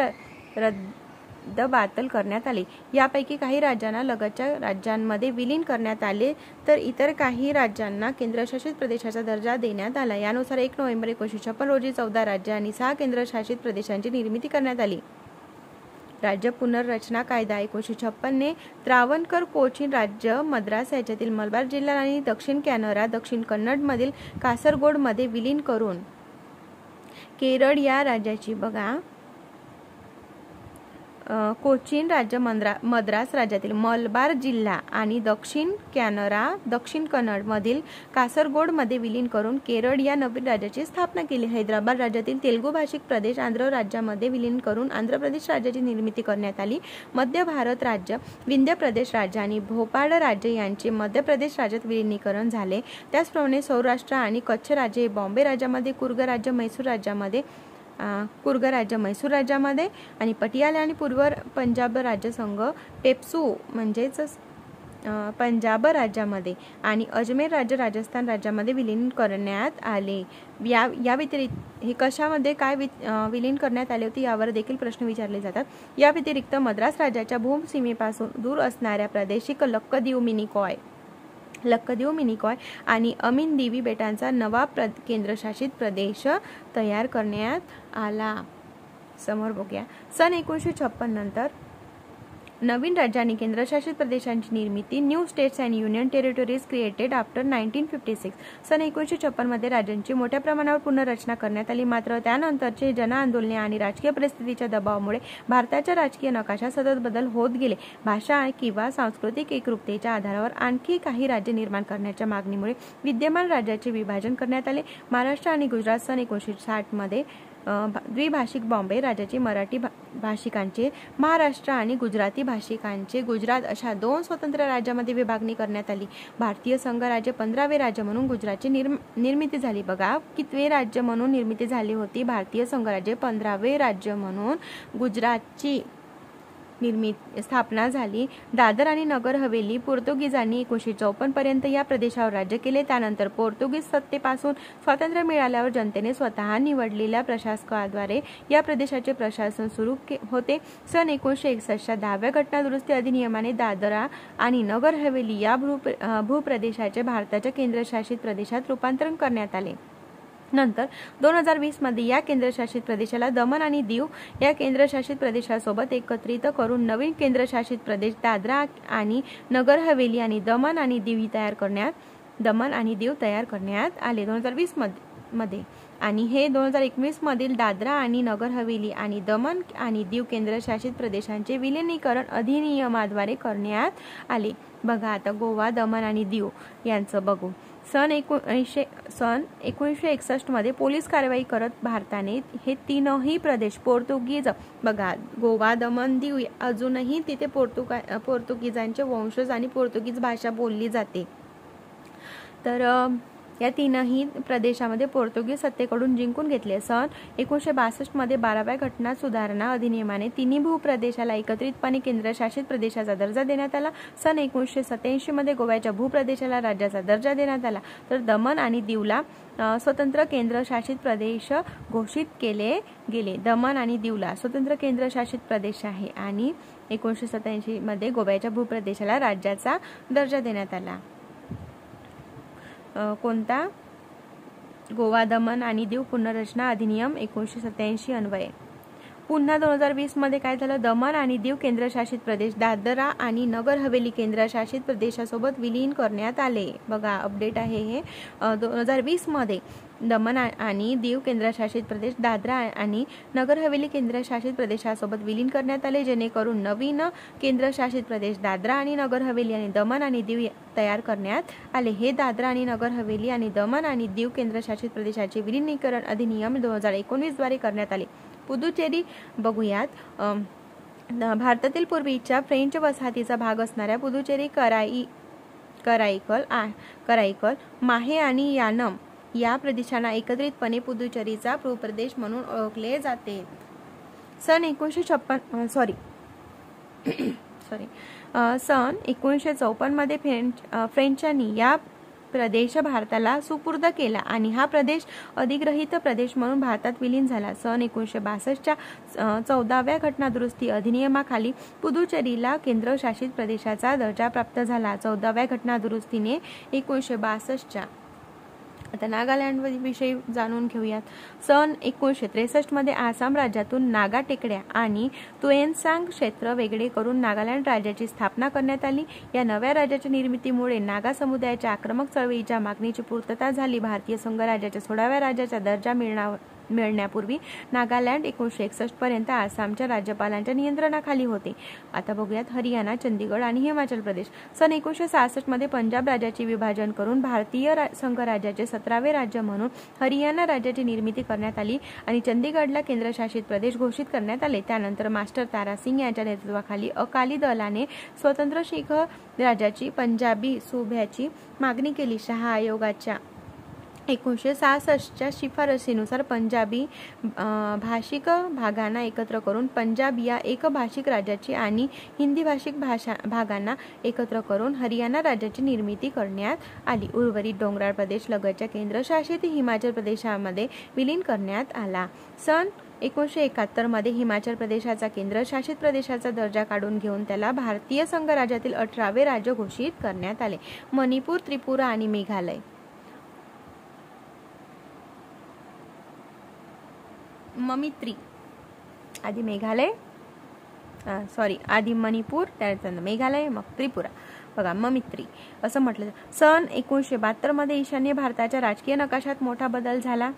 बातल करण्यात आले. यापैकी काही राज्यांना लगतच्या राज्यांमध्ये विलीन करण्यात आले तर इतर काही राज्यांना केंद्रशासित प्रदेशाचा दर्जा देण्यात आला. यानुसार 1 नोव्हेंबर 1956 रोजी 14 राज्य आणि 6 केंद्रशासित प्रदेशांची निर्मिती करण्यात आली. राज्य पुनर्रचना कायदा 1956 ने त्रावणकर, कोचीन राज्य, मद्रास याच्यातील मलबार जिल्हा आणि दक्षिण कॅनरा, दक्षिण कन्नड मधील कासरगोड मध्ये विलीन करून केरळ या राज्याची, बघा, कोचीन राज्य, मद्रास राज्यातील मलबार जिल्हा आणि दक्षिण कॅनरा, दक्षिण कन्नड मधील कासरगोड मध्ये विलीन करून केरळ या नवीन राज्याची स्थापना केली. हैदराबाद राज्यातील तेलुगू भाषिक प्रदेश आंध्र राज्यामध्ये विलीन करून आंध्र प्रदेश राज्याची निर्मिती करण्यात आली. मध्य भारत राज्य, विंध्य प्रदेश राज्य आणि भोपाळ राज्य यांचे मध्य प्रदेश राज्यात विलीनीकरण झाले. त्याचप्रमाणे सौराष्ट्र आणि कच्छ राज्य हे बॉम्बे राज्यामध्ये, कुर्ग राज्य मैसूर राज्यामध्ये आणि पटियाला आणि पूर्व पंजाब राज्य संघ पेप्सू म्हणजेच पंजाब राज्यामध्ये आणि अजमेर राज्य राजस्थान राज्यामध्ये विलीन करण्यात आले. या व्यतिरिक्त हे कशामध्ये काय विलीन करण्यात आले होते यावर देखील प्रश्न विचारले जातात. या व्यतिरिक्त मद्रास राज्याच्या भूसीमेपासून दूर असणाऱ्या प्रादेशिक लक्षद्वीप, मिनिकॉय आणि अमीन दिवी बेटांचा नवा केंद्रशासित प्रदेश तयार करण्यात आला. समोर बघूया. सन 1956 नंतर नवीन राज्य आणि केंद्रशासित प्रदेशांची निर्मिती. New states and union territories created after 1956. सन 1956 मध्ये राज्यांची मोठ्या प्रमाणावर पुनर्रचना करण्यात आली. मात्र त्यानंतरचे जनआंदोलने आणि राजकीय परिस्थितीच्या दबावामुळे भारताच्या राजकीय नकाशात सतत बदल होत गेले. भाषा किंवा सांस्कृतिक एकरूपतेच्या आधारावर आणखी काही राज्य निर्माण करण्याच्या मागणीमुळे विद्यमान राज्याचे विभाजन करण्यात आले. महाराष्ट्र आणि गुजरात सन 1960 मध्ये द्विभाषिक बॉम्बे राज्याची मराठी भाषिकांचे, महाराष्ट्र आणि गुजराती भाषिकांचे गुजरात अशा 2 स्वतंत्र राज्यामध्ये विभागणी करण्यात आली. भारतीय संघ राज्य 15वे राज्य म्हणून गुजरातची निर्मिती झाली. बघा, कितवे राज्य म्हणून निर्मिती झाली होती? भारतीय संघ राज्य 15वे राज्य म्हणून गुजरातची स्थापना झाली. दादर आणि नगर हवेली पोर्तुगीजांनी 1954 पर्यंत या प्रदेशावर राज्य केले. त्यानंतर पोर्तुगीज सत्तेपासून स्वातंत्र्य मिळाल्यावर जनतेने स्वतः निवडलेल्या प्रशासकाद्वारे या प्रदेशाचे प्रशासन सुरू होते. सन 1961च्या 10व्या घटना दुरुस्ती अधिनियमाने दादरा आणि नगर हवेली या भूप्रदेशाचे भारताच्या केंद्रशासित प्रदेशात रूपांतरण करण्यात आले. नंतर 2020 मध्ये या केंद्रशासित प्रदेशाला दमण आणि दीव या केंद्रशासित प्रदेशासोबत एकत्रित करून नवीन केंद्रशासित प्रदेश दादरा आणि नगर हवेली आणि दमण आणि दीव तयार करण्यात दमण आणि दीव तयार करण्यात आले 2020 मध्ये. आणि हे 2021 मधील दादरा आणि नगर हवेली आणि दमण आणि दीव केंद्रशासित प्रदेशांचे विलिनीकरण अधिनियमाद्वारे करण्यात आले. बघा आता गोवा, दमण आणि दीव यांचं बघू. सन 1961 मध्ये पोलीस कारवाई करत भारताने हे तीनही प्रदेश पोर्तुगीज, बघा गोवा, दमण, दीव अजूनही तिथे पोर्तुगीजांचे वंशज आणि पोर्तुगीज भाषा बोलली जाते. तर या तीनही प्रदेशामध्ये पोर्तुगीज सत्तेकडून जिंकून घेतले. सन 1962 मध्ये 12व्या घटना सुधारणा अधिनियमाने तिन्ही भूप्रदेशाला एकत्रितपणे केंद्रशासित प्रदेशाचा दर्जा देण्यात आला. सन 1987 मध्ये गोव्याच्या भूप्रदेशाला राज्याचा दर्जा देण्यात आला. तर दमण आणि दीवला स्वतंत्र केंद्रशासित प्रदेश घोषित केले गेले. दमण आणि दीवला स्वतंत्र केंद्रशासित प्रदेश आहे आणि 1987 मध्ये गोव्याच्या भूप्रदेशाला राज्याचा दर्जा देण्यात आला. कोणता? गोवा, दमण आणि दीव पुनर्रचना अधिनियम 1987 अन्वये. पुन्हा 2020 मध्ये काय झालं? दमण आणि दीव केंद्रशासित प्रदेश दादरा आणि नगर हवेली केंद्रशासित प्रदेशासोबत विलीन करण्यात आले. बघा अपडेट आहे हे. 2020 मध्ये दमण आणि दीव केंद्रशासित प्रदेश दादरा आणि नगर हवेली केंद्रशासित प्रदेशासोबत विलीन करण्यात आले, जेणेकरून नवीन केंद्रशासित प्रदेश दादरा आणि नगर हवेली आणि दमण आणि दीव तयार करण्यात आले. हे दादरा आणि नगर हवेली आणि दमण आणि दीव केंद्रशासित प्रदेशाचे विलीनीकरण अधिनियम 2019 द्वारे करण्यात आले. पुदुचेरी बघूयात. भारतातील पूर्वीच्या फ्रेंच वसाहतीचा भाग असणाऱ्या पुदुचेरी, कराईकल, माहे आणि यानम या प्रदेशांना एकत्रितपणे पुदुचेरीचा भूप्रदेश म्हणून ओळखले जाते. सन 1954 मध्ये फ्रेंचांनी या प्रदेश भारताला सुपूर्द केला आणि हा प्रदेश अधिग्रहित प्रदेश म्हणून भारतात विलीन झाला. सन 1962च्या 14व्या घटनादुरुस्ती अधिनियमाखाली पुदुचेरीला केंद्रशासित प्रदेशाचा दर्जा प्राप्त झाला. 14व्या घटनादुरुस्तीने 1962च्या. आता नागालँड विषयी जाणून घेऊयात. सन 1963 मध्ये आसाम राज्यातून नागा टेकड्या आणि तुएनसांग क्षेत्र वेगळे करून नागालँड राज्याची स्थापना करण्यात आली. या नव्या राज्याच्या निर्मितीमुळे नागा समुदायाच्या आक्रमक चळवळीच्या मागणीची पूर्तता झाली. भारतीय संघराज्याच्या 16व्या राज्याचा दर्जा मिळण्यापूर्वी नागालँड 1961 पर्यंत आसामच्या राज्यपालांच्या नियंत्रणाखाली होते. आता बघूयात हरियाणा, चंदीगड आणि हिमाचल प्रदेश. सन 1966 मध्ये पंजाब राज्याचे विभाजन करून भारतीय संघराज्याचे 17वे राज्य म्हणून हरियाणा राज्याची निर्मिती करण्यात आली आणि चंदीगडला केंद्रशासित प्रदेश घोषित करण्यात आले. त्यानंतर मास्टर तारा सिंग यांच्या नेतृत्वाखाली अकाली दलाने स्वतंत्र शीख राज्याची पंजाबी सुभ्याची मागणी केली. शहा आयोगाच्या 1966च्या शिफारसीनुसार पंजाबी भाषिक भागांना एकत्र करून पंजाब या एकभाषिक राज्याची आणि हिंदी भाषिक भागांना एकत्र करून हरियाणा राज्याची निर्मिती करण्यात आली. उर्वरित डोंगराळ प्रदेश लगतच्या केंद्रशासित हिमाचल प्रदेशामध्ये विलीन करण्यात आला. सन 1971 मध्ये हिमाचल प्रदेशाचा केंद्रशासित प्रदेशाचा दर्जा काढून घेऊन त्याला भारतीय संघराज्यातील 18वे राज्य घोषित करण्यात आले. मणिपूर, त्रिपुरा आणि मेघालय. ममित्री आधी मेघालय, आधी मणिपूर, त्यानंतर मेघालय, मग त्रिपुरा. बघा ममित्री असं म्हटलं. सन 1972 मध्ये ईशान्य भारताच्या राजकीय नकाशात मोठा बदल झाला.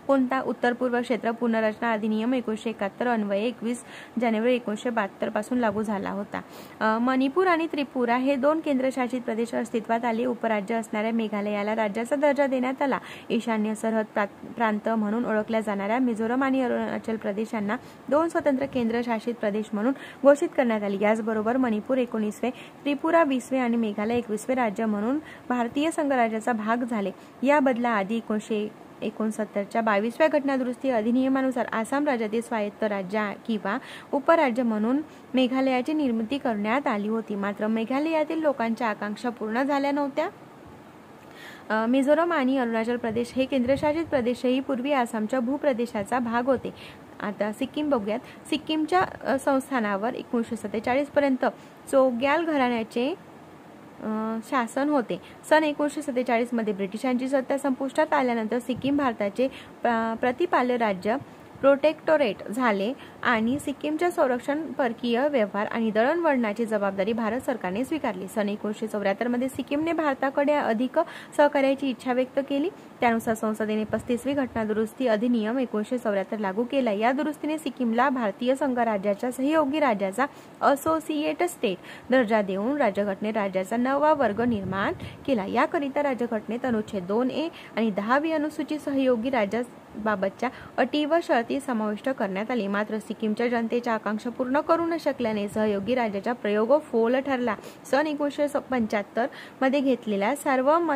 कोणता? उत्तर पूर्व क्षेत्र पुनर्रचना अधिनियम 1971 अन्वये 21 जानेवारी 1972 पासून लागू झाला होता. मणिपूर आणि त्रिपुरा हे 2 केंद्रशासित प्रदेश अस्तित्वात आले. उपराज्य असणाऱ्या मेघालयाला राज्याचा दर्जा देण्यात आला. ईशान्य सरहद प्रांत म्हणून ओळखल्या जाणाऱ्या मिझोरम आणि अरुणाचल प्रदेशांना 2 स्वतंत्र केंद्रशासित प्रदेश म्हणून घोषित करण्यात आले. याचबरोबर मणिपूर 19वे, त्रिपुरा 20वे आणि मेघालय 21वे राज्य म्हणून भारतीय संघराज्याचा भाग झाले. या बदलाआधी 1969च्या 22व्या घटनादुरुस्ती अधिनियमानुसार आसाम राज्यातील स्वायत्त राज्य किंवा उपराज्य म्हणून मेघालयाची निर्मिती करण्यात आली होती. मात्र मेघालयातील लोकांच्या आकांक्षा पूर्ण झाल्या नव्हत्या. मिझोरम आणि अरुणाचल प्रदेश हे केंद्रशासित प्रदेशही पूर्वी आसामच्या भूप्रदेशाचा भाग होते. आता सिक्कीम बघूयात. सिक्कीमच्या संस्थानावर 1947 पर्यंत चोग्याल घराण्याचे शासन होते. सन 1947 मध्ये ब्रिटिशांची सत्ता संपुष्टात आल्यानंतर सिक्कीम भारताचे प्रतिपाल्य राज्य प्रोटेक्टोरेट झाले आणि सिक्कीमच्या संरक्षण, परकीय व्यवहार आणि दळणवळणाची जबाबदारी भारत सरकारने स्वीकारली. सन 1974 मध्ये सिक्कीमने भारताकडे अधिक सहकार्याची इच्छा व्यक्त केली. त्यानुसार संसदेने 35वी घटना दुरुस्ती अधिनियम 1974 लागू केला. या दुरुस्तीने सिक्कीमला भारतीय संघराज्याच्या सहयोगी राज्याचा असोसिएट स्टेट दर्जा देऊन राज्यघटनेत राज्याचा नवा वर्ग निर्माण केला. याकरिता राज्यघटनेत अनुच्छेद 2A आणि 10वी अनुसूची सहयोगी राज्याबाबतच्या अटी व शर्ती समाविष्ट करण्यात आली. मात्र सिक्कीमच्या जनतेच्या आकांक्षा पूर्ण करू न शकल्याने सहयोगी राज्याचा प्रयोग फोल ठरला. सन 1975 मध्ये घेतलेल्या सार्वमतामध्ये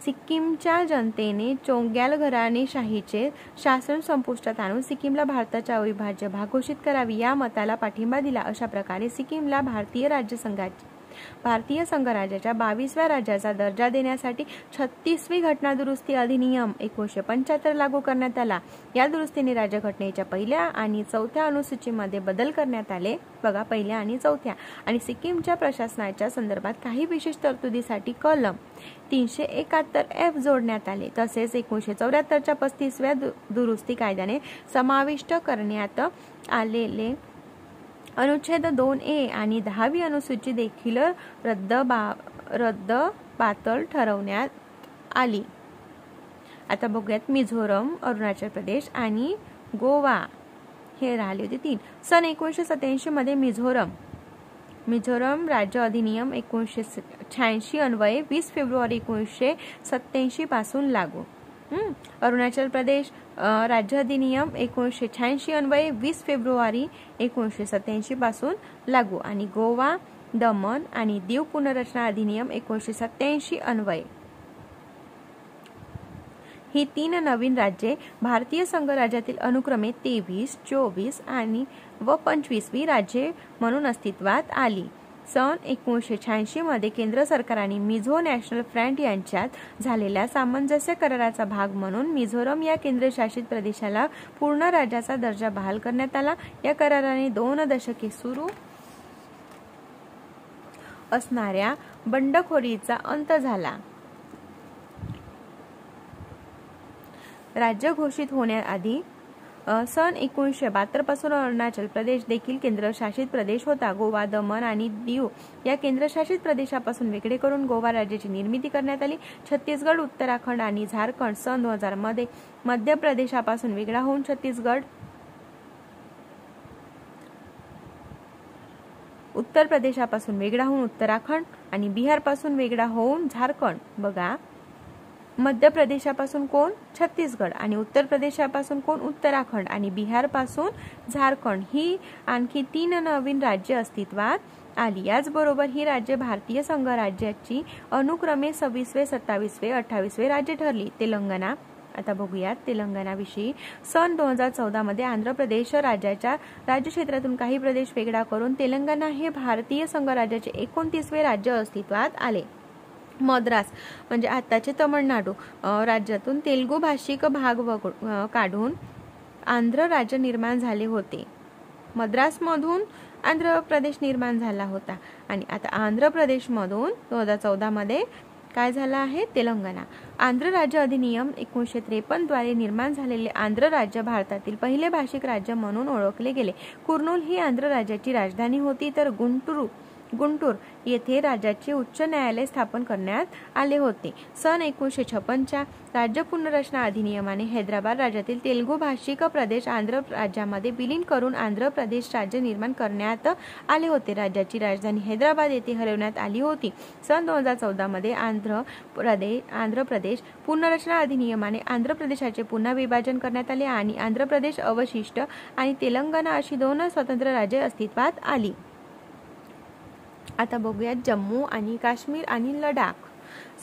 सिक्कीमच्या जनतेने चोग्याल घराणेशाहीचे शासन संपुष्टात आणून सिक्कीमला भारताचा अविभाज्य भाग घोषित करावी या मताला पाठिंबा दिला. अशा प्रकारे सिक्कीमला भारतीय संघराज्याच्या 22व्या राज्याचा दर्जा देण्यासाठी 36वी घटना दुरुस्ती अधिनियम 1975 लागू करण्यात आला. या दुरुस्तीने राज्यघटनेच्या 1ल्या आणि 4थ्या अनुसूचीमध्ये बदल करण्यात आले. बघा, 1ल्या आणि 4थ्या आणि सिक्कीमच्या प्रशासनाच्या संदर्भात काही विशेष तरतुदीसाठी कलम 371F जोडण्यात आले. तसेच 1974च्या 35व्या दुरुस्ती कायद्याने समाविष्ट करण्यात आलेले अनुच्छेद 2A आणि 10वी अनुसूची देखील रद्दबातल ठरवण्यात आली. आता बघूयात मिझोरम, अरुणाचल प्रदेश आणि गोवा हे राहिले होते 3. सन 1987 मध्ये मिझोरम राज्य अधिनियम 1986 अन्वये 20 फेब्रुवारी 1987 पासून लागू. अरुणाचल प्रदेश राज्य अधिनियम 1986 अन्वये 20 फेब्रुवारी 1987 पासून लागू आणि गोवा, दमण आणि दीव पुनर्रचना अधिनियम 1987 अन्वये. ही 3 नवीन राज्ये भारतीय संघराज्यातील अनुक्रमे 23, 24 आणि 25वी राज्ये म्हणून अस्तित्वात आली. सन 1986 मध्ये केंद्र सरकार आणि मिझो नॅशनल फ्रंट यांच्यात झालेल्या सामंजस्य कराराचा भाग म्हणून मिझोरम या केंद्रशासित प्रदेशाला पूर्ण राज्याचा दर्जा बहाल करण्यात आला. या कराराने 2 दशके सुरू असणाऱ्या बंडखोरीचा अंत झाला. राज्य घोषित होण्याआधी सन 1972 पासून अरुणाचल प्रदेश देखील केंद्रशासित प्रदेश होता. गोवा, दमण आणि दीव या केंद्रशासित प्रदेशापासून वेगळे करून गोवा राज्याची निर्मिती करण्यात आली. छत्तीसगड, उत्तराखंड आणि झारखंड सन 2000 मध्ये मध्य प्रदेशापासून वेगळा होऊन उत्तर प्रदेशापासून वेगळा होऊन उत्तराखंड आणि बिहारपासून वेगळा होऊन झारखंड. बघा, मध्य प्रदेशापासून कोण छत्तीसगड आणि उत्तर प्रदेशापासून कोण उत्तराखंड आणि बिहारपासून झारखंड ही आणखी 3 नवीन राज्ये अस्तित्वात आली. याचबरोबर ही राज्ये भारतीय संघराज्याची अनुक्रमे 26वे, 27वे, 28वे राज्य ठरली. तेलंगणा, आता बघूयात तेलंगणाविषयी. सन 2014 मध्ये आंध्र प्रदेश राज्याच्या राज्यक्षेत्रातून काही प्रदेश वेगळा करून तेलंगणा हे भारतीय संघराज्याचे 29वे राज्य अस्तित्वात आले. मद्रास म्हणजे आताचे तमिळनाडू राज्यातून तेलुगू भाषिक भाग काढून आंध्र राज्य निर्माण झाले होते. मद्रासमधून आंध्र प्रदेश निर्माण झाला होता आणि आता आंध्र प्रदेशमधून 2014 मध्ये काय झालं आहे, तेलंगणा. आंध्र राज्य अधिनियम 1953 द्वारे निर्माण झालेले आंध्र राज्य भारतातील पहिले भाषिक राज्य म्हणून ओळखले गेले. कुर्नूल ही आंध्र राज्याची राजधानी होती, तर गुंटूर येथे राज्याचे उच्च न्यायालय स्थापन करण्यात आले होते. सन 1956च्या राज्य पुनर्रचना अधिनियमाने हैदराबाद राज्यातील तेलुगू भाषिक प्रदेश आंध्र राज्यामध्ये विलीन करून आंध्र प्रदेश राज्य निर्माण करण्यात आले होते. राज्याची राजधानी हैदराबाद येथे हलवण्यात आली होती. सन 2014 मध्ये आंध्र प्रदेश पुनर्रचना अधिनियमाने आंध्र प्रदेशाचे पुन्हा विभाजन करण्यात आले आणि आंध्र प्रदेश अवशिष्ट आणि तेलंगणा अशी 2 स्वतंत्र राज्ये अस्तित्वात आली. आता बघूयात जम्मू आणि काश्मीर आणि लडाख.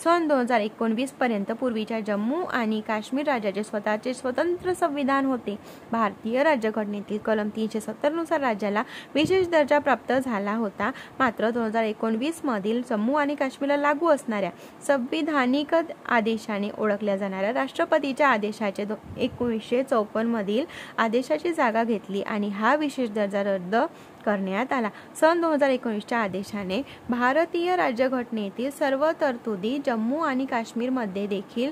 सन 2019 पर्यंत पूर्वीच्या जम्मू आणि काश्मीर राज्याचे स्वतःचे स्वतंत्र संविधान होते. भारतीय राज्यघटनेतील कलम 370 नुसार राज्याला विशेष दर्जा प्राप्त झाला होता. मात्र 2019 मधील जम्मू आणि काश्मीरला लागू असणाऱ्या संविधानिक आदेशाने ओळखल्या जाणाऱ्या राष्ट्रपतीच्या आदेशाचे 1954 मधील आदेशाची जागा घेतली आणि हा विशेष दर्जा रद्द करण्यात आला. सन 2019च्या आदेशाने भारतीय राज्यघटनेतील सर्व तरतुदी जम्मू आणि काश्मीरमध्ये देखील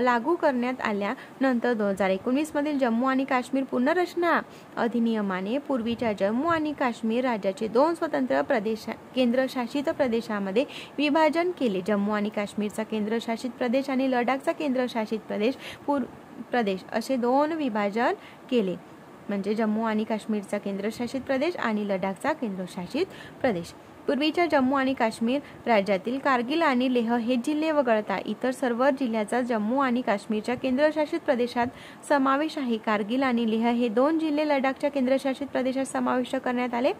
लागू करण्यात आल्या. नंतर 2019 मधील जम्मू आणि काश्मीर पुनर्रचना अधिनियमाने पूर्वीच्या जम्मू आणि काश्मीर राज्याचे 2 स्वतंत्र केंद्रशासित प्रदेशामध्ये विभाजन केले. जम्मू आणि काश्मीरचा केंद्रशासित प्रदेश आणि लडाखचा केंद्रशासित प्रदेश असे 2 विभाजन केले. म्हणजे जम्मू आणि काश्मीरचा केंद्रशासित प्रदेश आणि लडाखचा केंद्रशासित प्रदेश. पूर्वीच्या जम्मू आणि काश्मीर राज्यातील कारगिल आणि लेह हे जिल्हे वगळता इतर सर्व जिल्ह्याचा जम्मू आणि काश्मीरच्या केंद्रशासित प्रदेशात समावेश आहे. कारगिल आणि लेह हे 2 जिल्हे लडाखच्या केंद्रशासित प्रदेशात समाविष्ट करण्यात आले.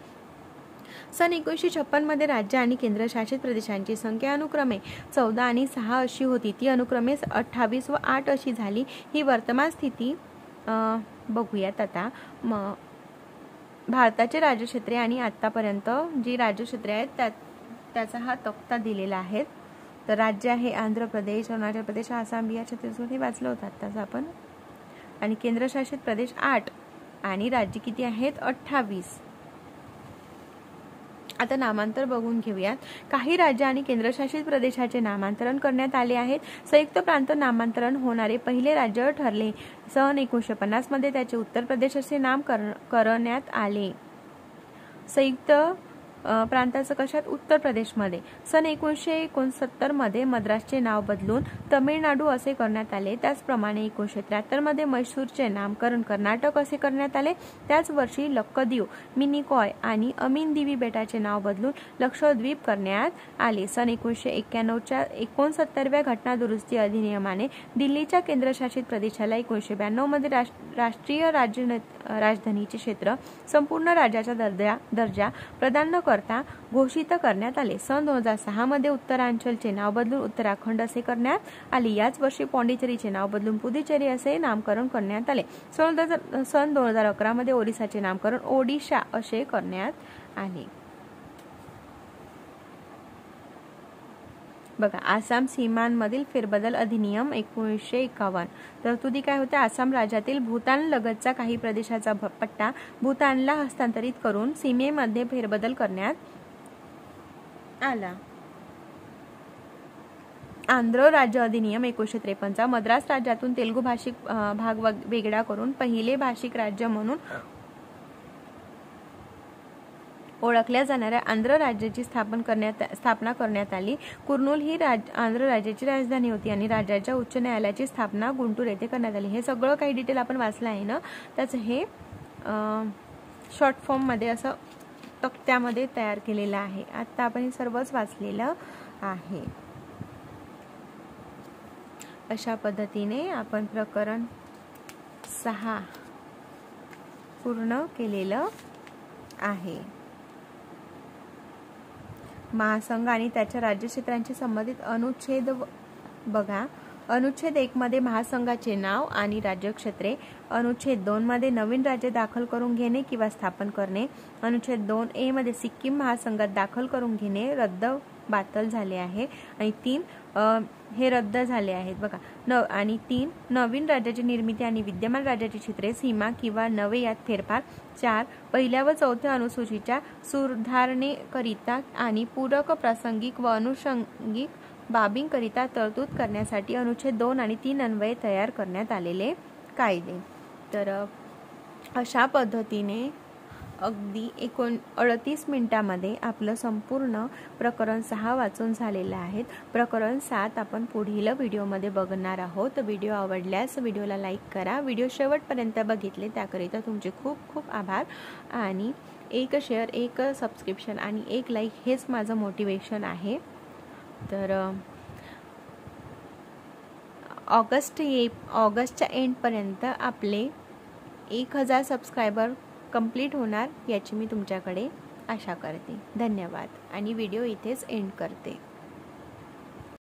सन 1956 मध्ये राज्य आणि केंद्रशासित प्रदेशांची संख्या अनुक्रमे 14 आणि 6 अशी होती. ती अनुक्रमे 28 व 8 अशी झाली. ही वर्तमान स्थिती बघूयात आता. भारताचे राज्यक्षेत्रे आणि आतापर्यंत जी राज्यक्षेत्रे आहेत त्याचा हा तक्ता दिलेला आहे. तर राज्य आहे आंध्र प्रदेश, अरुणाचल प्रदेश, आसाम, बिहार, छत्तीसगड हे वाचलं होतं आताच आपण. आणि केंद्रशासित प्रदेश 8 आणि राज्य किती आहेत 28. आता नामांतर बघून घेऊयात. काही राज्य आणि केंद्रशासित प्रदेशाचे नामांतरण करण्यात आले आहेत. संयुक्त प्रांत नामांतरण होणारे पहिले राज्य ठरले. सन 1950 मध्ये त्याचे उत्तर प्रदेश असे नाम करण्यात आले. संयुक्त प्रांताचं कशात उत्तर प्रदेशमध्ये. सन 1969 मध्ये मद्रासचे नाव बदलून तमिळनाडू असे करण्यात आले. त्याचप्रमाणे 1973 मध्ये म्हैसूरचे नामकरण कर्नाटक असे करण्यात आले. त्याच वर्षी लक्षद्वीप, मिनिकॉय आणि अमीन बेटाचे नाव बदलून लक्षद्वीप करण्यात आले. सन 1991च्या 69व्या घटना दुरुस्ती अधिनियमाने दिल्लीच्या केंद्रशासित प्रदेशाला 1992 मध्ये राष्ट्रीय राजधानीचे क्षेत्र संपूर्ण राज्याचा दर्जा प्रदान न करता घोषित करण्यात आले. सन 2006 मध्ये उत्तरांचलचे नाव बदलून उत्तराखंड असे करण्यात आले. याच वर्षी पॉंडिचेरीचे नाव बदलून पुदुचेरी असे नामकरण करण्यात आले. सन 2011 मध्ये ओरिसाचे नामकरण ओडिशा असे करण्यात आले. बघा, आसाम सीमांमधील फेरबदल अधिनियम 1951. तरतुदी काय होत्या? आसाम राज्यातील भूतान लगतचा काही प्रदेशाचा पट्टा भूतानला हस्तांतरित करून सीमेमध्ये फेरबदल करण्यात आला. आंध्र राज्य अधिनियम 1953. मद्रास राज्यातून तेलुगू भाषिक भाग वेगळा करून पहिले भाषिक राज्य म्हणून ओळखल्या जाणाऱ्या आंध्र राज्याची स्थापना करण्यात आली. कुर्नूल ही आंध्र राज्याची राजधानी होती आणि राज्याच्या उच्च न्यायालयाची स्थापना गुंटूर येथे करण्यात आली. हे सगळं काही डिटेल आपण वाचलं आहे ना, त्याचं हे शॉर्ट फॉर्म मध्ये असं तक्त्यामध्ये तयार केलेलं आहे. आता आपण हे सर्वच वाचलेलं आहे. अशा पद्धतीने आपण प्रकरण 6 पूर्ण केलेलं आहे. महासंघ आणि त्याच्या राज्यक्षेत्रांशी संबंधित अनुच्छेद बघा. अनुच्छेद 1 मध्ये महासंघाचे नाव आणि राज्यक्षेत्रे. अनुच्छेद 2 मध्ये नवीन राज्य दाखल करून घेणे किंवा स्थापन करणे. अनुच्छेद 2A मध्ये सिक्कीम महासंघात दाखल करून घेणे बातल झाले आहे. आणि 3 हे रद्द झाले आहेत बघा. आणि 3 नवीन राज्याची निर्मिती आणि विद्यमान राज्याची क्षेत्रे, सीमा किंवा नवे यात फेरफार. 4 पहिल्या व चौथ्या अनुसूचीच्या सुधारणेकरिता आणि पूरक प्रासंगिक व अनुषंगिक बाबींकरिता तरतूद करण्यासाठी अनुच्छेद 2 आणि 3 अन्वये तयार करण्यात आलेले कायदे. तर अशा पद्धतीने अगदी 38 मिनिटांमध्ये आपलं संपूर्ण प्रकरण 6 वाचून झालेलं आहे. प्रकरण 7 आपण पुढील व्हिडिओमध्ये बघणार आहोत. व्हिडिओ आवडल्यास व्हिडिओला लाईक करा. व्हिडिओ शेवटपर्यंत बघितले त्याकरिता तुमचे खूप खूप आभार. आणि एक शेअर, एक सबस्क्रिप्शन आणि एक लाईक हेच माझं मोटिवेशन आहे. तर ऑगस्टच्या एंडपर्यंत आपले 1000 सबस्क्रायबर कंप्लीट होणार याची मी तुमच्याकडे आशा करते. धन्यवाद आणि व्हिडिओ इथेच एंड करते.